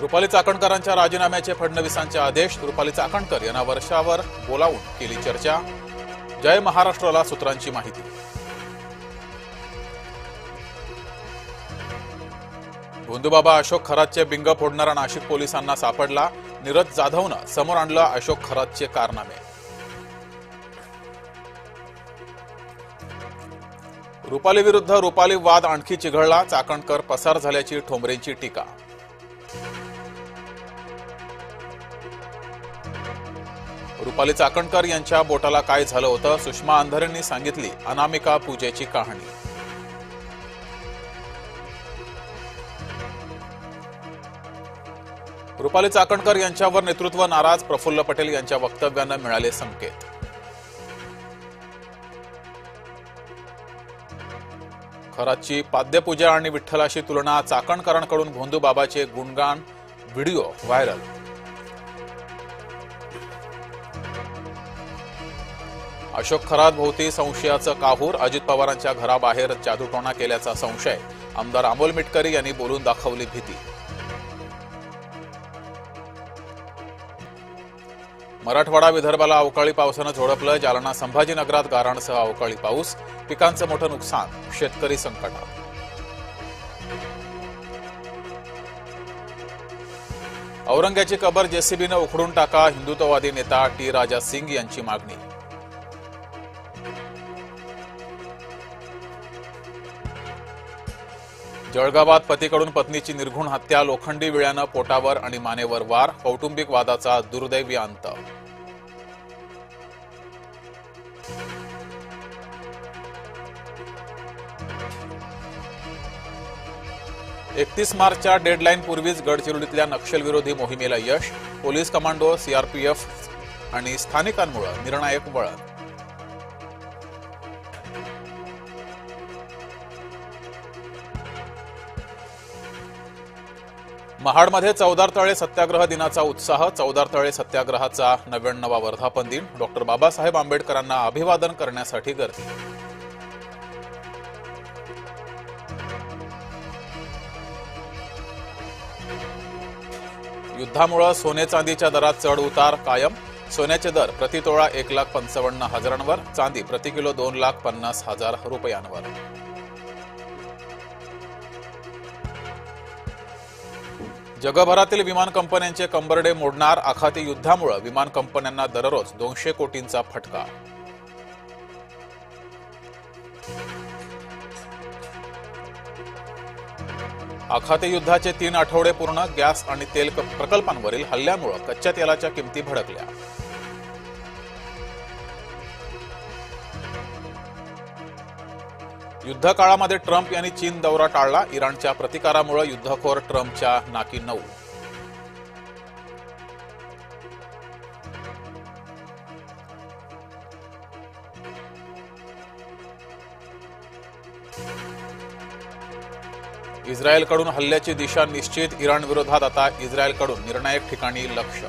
रुपाली चाकणकरांच्या राजीनाम्याचे फडणवीसांचे आदेश। रुपाली चाकणकर यांना वर्षावर बोलावून केली चर्चा। जय महाराष्ट्राला सूत्रांची माहिती। भोंदूबाबा अशोक खरातचे बिंग फोडणारा नाशिक पोलिसांना सापडला। नीरज जाधवनं समोर आणलं अशोक खरातचे कारनामे। रुपाली विरुद्ध रुपाली वाद आणखी चिघळला। चाकणकर पसार झाल्याची ठोंबरेंची टीका। रुपाली चाकणकर यांच्या बोटाला काय झालं होतं? सुषमा अंधारेंनी सांगितली अनामिका पूजेची कहाणी। रुपाली चाकणकर यांच्यावर नेतृत्व नाराज। प्रफुल्ल पटेल यांच्या वक्तव्यानं मिळाले संकेत। खरातची पाद्यपूजा आणि विठ्ठलाशी तुलना। चाकणकरांकडून भोंदूबाबाचे गुणगान व्हिडिओ व्हायरल। अशोक खरात भोवती संशयाचं काहूर। अजित पवारांच्या घराबाहेर जादूटोणा केल्याचा संशय। आमदार अमोल मिटकरी यांनी बोलून दाखवली भीती। मराठवाडा विदर्भाला अवकाळी पावसानं झोडपलं। जालना संभाजीनगरात गारांसह अवकाळी पाऊस। पिकांचं मोठं नुकसान। शेतकरी संकटात। औरंग्याची कबर जेसीबीनं उखडून टाका। हिंदुत्ववादी नेता टी राजा सिंग यांची मागणी। जळगावात पतीकडून पत्नीची निर्घृण हत्या। लोखंडी विळ्यानं पोटावर आणि मानेवर वार। कौटुंबिक वादाचा दुर्दैवी अंत। एकतीस मार्चच्या डेडलाईन पूर्वीच गडचिरोलीतल्या नक्षलविरोधी मोहिमेला यश। पोलीस कमांडो, सीआरपीएफ आणि स्थानिकांमुळे निर्णायक वळण। महाडमध्ये चौदार तळे सत्याग्रह दिनाचा उत्साह। चौदार तळे सत्याग्रहाचा 99वा वर्धापन दिन। डॉक्टर बाबासाहेब आंबेडकरांना अभिवादन करण्यासाठी गर्दी। युद्धामुळे सोने चांदीच्या दरात चढ उतार कायम। सोन्याचे दर प्रतितोळा 1,55,000 चांदी प्रति किलो 2,50,000 रुपयांवर। जगभरातील विमान कंपन्यांचे कंबरडे मोडणार। आखाती युद्धामुळे विमान कंपन्यांना दररोज 200 कोटींचा फटका। आखाती युद्धाचे 3 आठवडे पूर्ण। गॅस आणि तेल प्रकल्पांवरील हल्ल्यामुळे कच्च्या तेलाच्या किमती भडकल्या। युद्धकाळामध्ये ट्रम्प यांनी चीन दौरा टाळला। इराणच्या प्रतिकारामुळे युद्धखोर ट्रम्पच्या नाकी नऊ। इस्रायलकडून हल्ल्याची दिशा निश्चित। इराण विरोधात आता इस्रायलकडून निर्णायक ठिकाणी लक्ष।